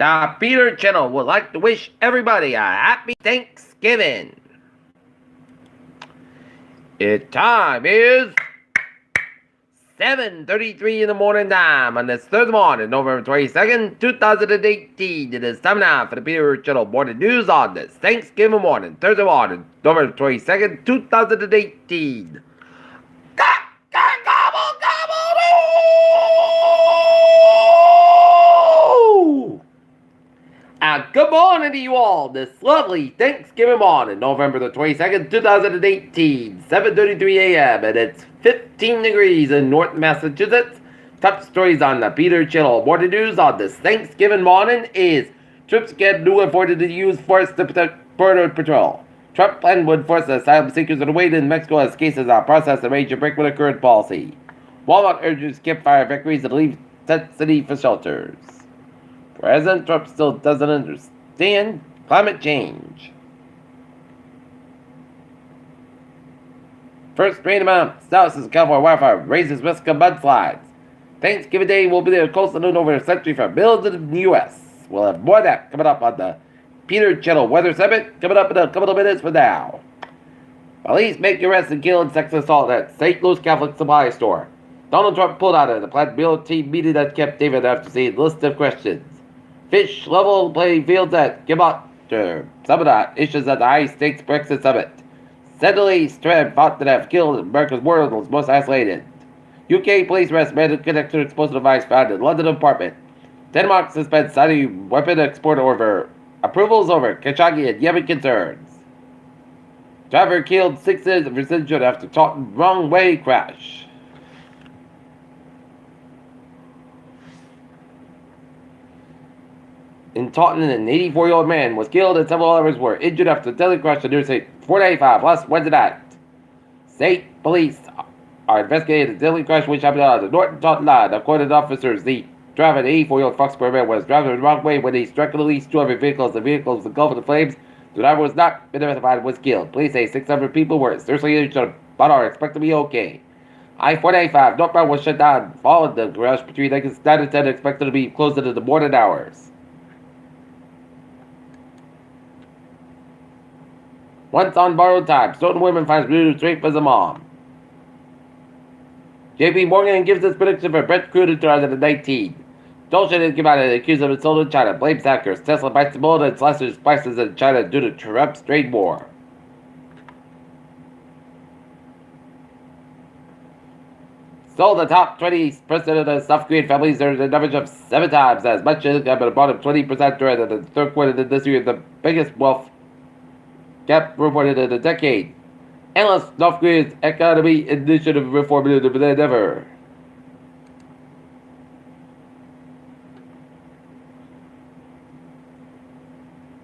The Peter Channel would like to wish everybody a happy Thanksgiving. Time is 7:33 in the morning time on this Thursday morning, November 22nd, 2018. It is time now for the Peter Channel morning news on this Thanksgiving morning, Thursday morning, November 22nd, 2018. Good morning to you all this lovely Thanksgiving morning, November the 22nd, 2018, 7:33 a.m. and it's 15 degrees in North Massachusetts. Top stories on the Peter Channel morning news on this Thanksgiving morning is troops get new afforded to use force to protect border patrol. Trump plan would force asylum seekers to wait in Mexico as cases are processed and major break with the current policy. Walmart urges campfire evacuees to leave tent city for shelters. President Trump still doesn't understand climate change. First rain amount, south of California wildfire raises risk of mudslides. Thanksgiving Day will be there close to noon over a century for bills in the U.S. We'll have more of that coming up on the Peter Channel Weather Summit, coming up in a couple of minutes from now. Police make arrest and kill in sexual assault at St. Louis Catholic Supply Store. Donald Trump pulled out of the planned bill team meeting that kept David after seeing a list of questions. Fish level playing fields at Gibot Summit issues at the high stakes Brexit summit. Steadily Strand fought to have killed America's world's most isolated. UK police arrest man connected to explosive device found in London apartment. Denmark suspends Saudi weapon export over approvals over Khashoggi and Yemen concerns. Driver killed 6 citizens injured after Taunton wrong way crash. In Taunton, an 84-year-old man was killed and several others were injured after a deadly crash near St. 495 last Wednesday night. State police are investigating the deadly crash which happened on the Norton Taunton line. According to officers, the driver, an 84-year-old Foxborough man, was driving the wrong way when he struck at least 2 other vehicles. The vehicle was engulfed in flames. The driver was not identified and was killed. Police say 600 people were seriously injured but are expected to be okay. I-495 northbound was shut down following the crash between exits 9 and 10, expected to be closed into the morning hours. Once on borrowed time, certain women finds Bluetooth rape as a mom. JP Morgan gives his prediction for Brent crude in 2019. Dolce didn't give out an accused of assault in China, blames hackers. Tesla bites the bullet and slashes prices in China due to Trump's trade war. So the top 20% of South Korean families are an average of 7 times as much as have been bottom 20% during the third quarter of this year, the biggest wealth gap reported in a decade. Analysts, North Korea's economy initiative reform than ever.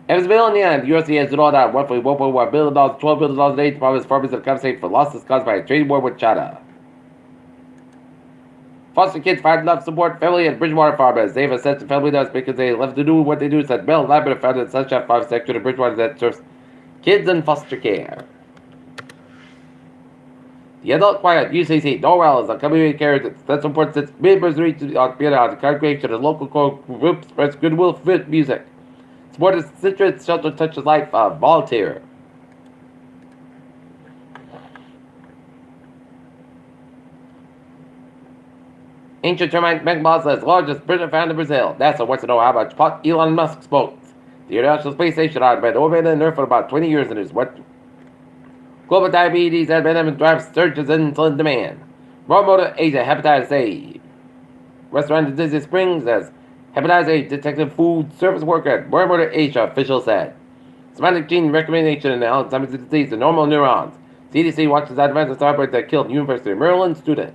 Evansville, Indiana, the USA has drawn out roughly $1.1 billion, $12 billion in aid to promise farmers to compensate for losses caused by a trade war with China. Foster kids find enough support family and Bridgewater farmers. They have a sense of family does because they love to do what they do, said Mel Lambert, founded in Sunshine Farm Sector in Bridgewater that serves kids in foster care. The adult choir at UCC Norwell is a community care that supports its members reach on the congregation of local group spreads goodwill for music. Support its citrus shelter touches life volunteer. Ancient termite magma is largest Britain found in Brazil. NASA wants to know how much pot Elon Musk smokes. The International Space Station has been orbiting Earth for about 20 years and is what global diabetes and drives surges in insulin demand. Raw motor Asia hepatitis A. Restaurant in Disney Springs as hepatitis A detected food service worker at Raw motor Asia, officials said. Somatic gene recombination in Alzheimer's disease in normal neurons. CDC watches advanced outbreak that killed University of Maryland student.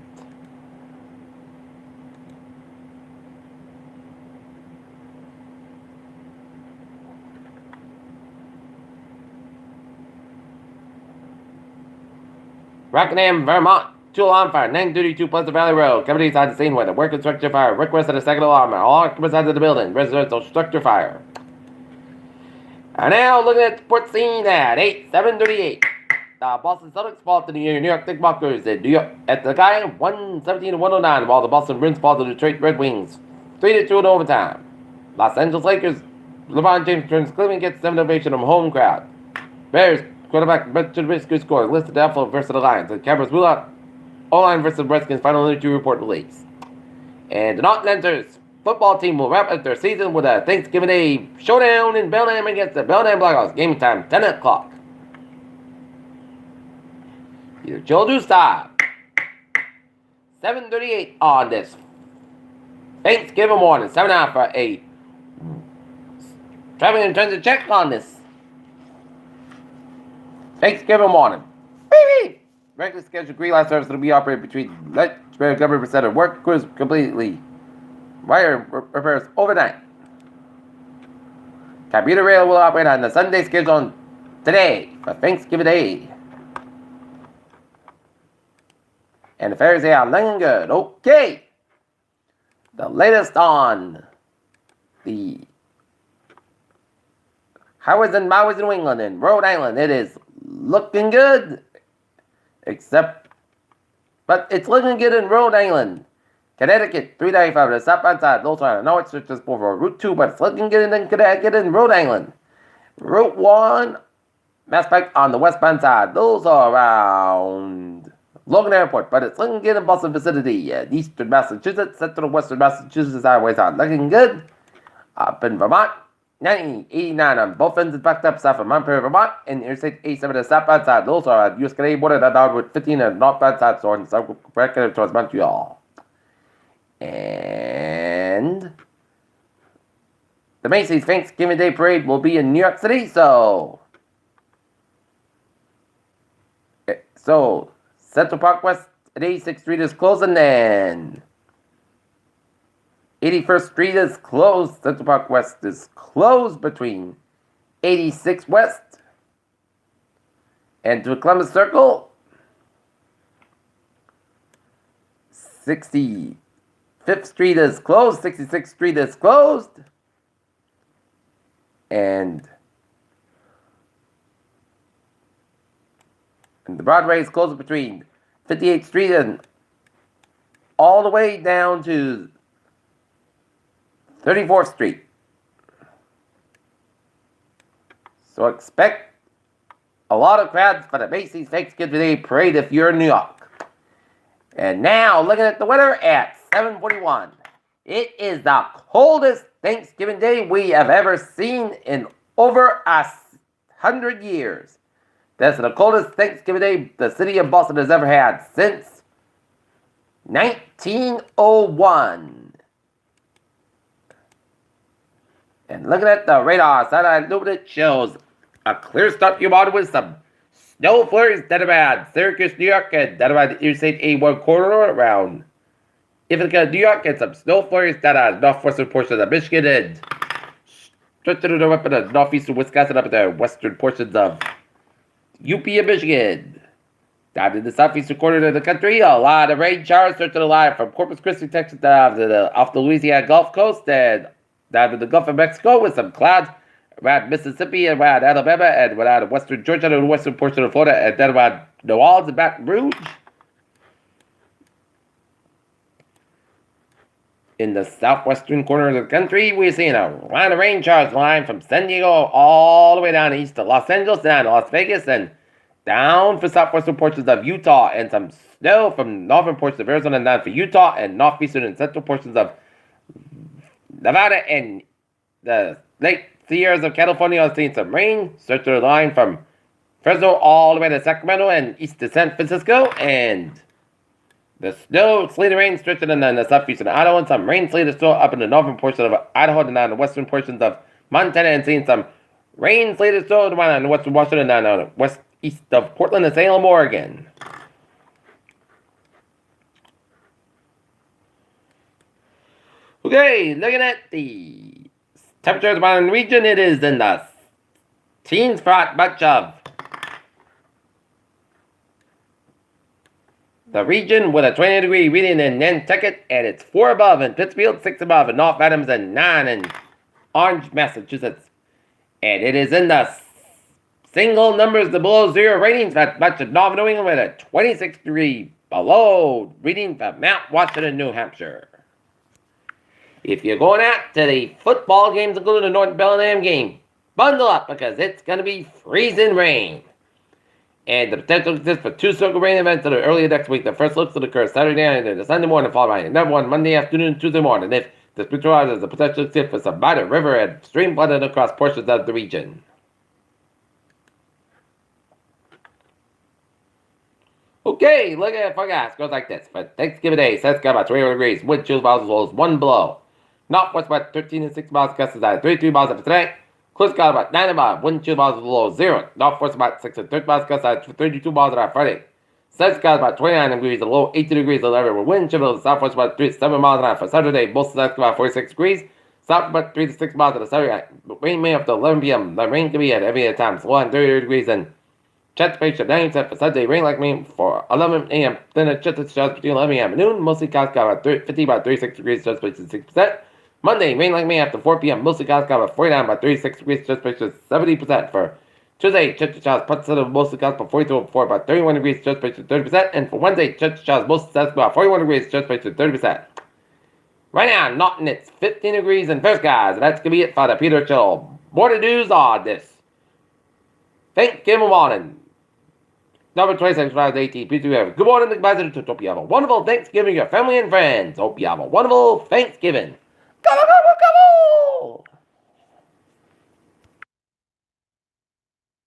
Rockingham, Vermont. 2 alarm fire, 932 Pleasant Valley Road. Company inside the scene with a working structure fire. Requested a second alarm. All occupants inside the building. Residential structure fire. And now looking at the port scene at 7:38. The Boston Celtics fall to the New York Knickerbockers in New York at the guy 117-109, while the Boston Bruins fall to the Detroit Red Wings 3-2 in overtime. Los Angeles Lakers, LeBron James turns Cleveland gets 7 ovation from home crowd. Bears, quarterback Brett Trubisky scores. Listed doubtful versus the Lions. The Cowboys rule out O-line versus the Redskins. Final interview report release. And the North Lancers football team will wrap up their season with a Thanksgiving Day showdown in Bellingham against the Bellingham Blackhawks. Game time, 10 o'clock. Your children's time. 7:38 on this Thanksgiving morning. 7 out for a traffic and transit check on this Thanksgiving morning. Beep. Regularly scheduled green light service will be operated between Lynchburg Government Center. Work crews completely wire repairs overnight. Commuter rail will operate on the Sunday schedule on today for Thanksgiving Day. And the fares are looking good. Okay. The latest on the highways and byways in New England and Rhode Island. It is looking good. But it's looking good in Rhode Island. Connecticut, 395 to the southbound side. Those are, I know it's just for Route 2, but it's looking good in Connecticut and Rhode Island. Route 1, Mass Pike on the westbound side. Those are around Logan Airport, but it's looking good in Boston vicinity. Eastern Massachusetts, central western Massachusetts highways are looking good. Up in Vermont, 9089 on both ends is backed up south of Montpelier, Vermont, and Interstate 87 to the southbound side. Those are at US-Canadian border that are with 15 on the northbound side, so on south towards Montreal. And the Macy's Thanksgiving Day Parade will be in New York City, so Central Park West at 86th Street is closing, and 81st Street is closed. Central Park West is closed between 86th West and to Columbus Circle. 65th Street is closed. 66th Street is closed. And the Broadway is closed between 58th Street and all the way down to 34th Street. So expect a lot of crowds for the Macy's Thanksgiving Day Parade if you're in New York. And now, looking at the weather at 7:41. It is the coldest Thanksgiving Day we have ever seen in over 100 years. That's the coldest Thanksgiving Day the city of Boston has ever had since 1901. And looking at the radar, satellite illuminate shows a clear start to your morning with some snow flurries that about Syracuse, New York, and that about the Interstate 81 corridor around Ithaca, New York, and some snow flurries that are northwestern portions of Michigan and straight to the north of the northeastern Wisconsin up in the western portions of UP and Michigan. Down in the southeastern corner of the country, a lot of rain showers start to the line from Corpus Christi, Texas, down to off the Louisiana Gulf Coast and down to the Gulf of Mexico with some clouds around Mississippi and around Alabama and around western Georgia and the western portion of Florida and then around New Orleans and Baton Rouge. In the southwestern corner of the country, we're seeing a line of rain showers line from San Diego all the way down east to Los Angeles, down to Las Vegas, and down for southwestern portions of Utah, and some snow from northern portions of Arizona and down for Utah, and northeastern and central portions of Nevada and the Lake Sierras of California are seeing some rain. Search the line from Fresno all the way to Sacramento and east to San Francisco, and the snow, sleet, and rain stretching in the southeastern Idaho, and some rain, sleet, and snow up in the northern portion of Idaho and down the western portions of Montana, and seeing some rain, sleet, and snow down the western Washington and down the west east of Portland and Salem, Oregon. Okay, looking at the temperature of the mountain region, it is in the teens for a bunch of the region with a 20-degree reading in Nantucket, and it's 4 above in Pittsfield, 6 above in North Adams, and 9 in Orange, Massachusetts. And it is in the single numbers, the below zero ratings for much of Northern New England with a 26-degree below reading for Mount Washington, New Hampshire. If you're going out to the football games, including the North Bellingham game, bundle up because it's going to be freezing rain. And the potential exists for 2 circle rain events that are earlier next week. The first looks to occur Saturday night and the Sunday morning, followed by another one Monday afternoon and Tuesday morning. If the spiritual has the potential exists for some minor river and stream flooding across portions of the region. Okay, look at the forecast. Goes like this. For Thanksgiving Day, sun's got about 21 degrees. Wind chill miles as low as 1 below. Northwest about 13 and 6 miles, gusts at 33 miles after tonight. Close got about 9 miles. Wind chill miles as low as 0. Northwest about 6 and 30 miles, gusts at 32 miles on Friday. Sun's got about 29 degrees, the low 18 degrees, 11 with wind chill miles southwest about 3 to 7 miles an hour. For Saturday, most of that's about 46 degrees. South about 3 to 6 miles on the Saturday. Rain may after 11 p.m. The rain can be at every time. Slow on 30 degrees and chance space at 9% for Sunday. Rain like me for 11 a.m. Then a chance between 11 a.m. and noon. Mostly clouds got about 50 about 36 degrees, chance space at 6%. Monday, rain like me after 4 p.m. Mostly clouds got about 49 about 36 degrees, chance space at 70%. For Tuesday, chance showers plus mostly clouds for 42 for about 31 degrees, chance space at 30%. And for Wednesday, chance showers mostly clouds about 41 degrees, chance space at 30%. Right now, Norton, it's 15 degrees and first, guys. That's going to be it for the Peter Chill. More to do's on this Thanksgiving morning. Number 26, 18. Please do have a good morning, guys. Hope you have a wonderful Thanksgiving with your family and friends. Hope you have a wonderful Thanksgiving. Go, go, go, go, go.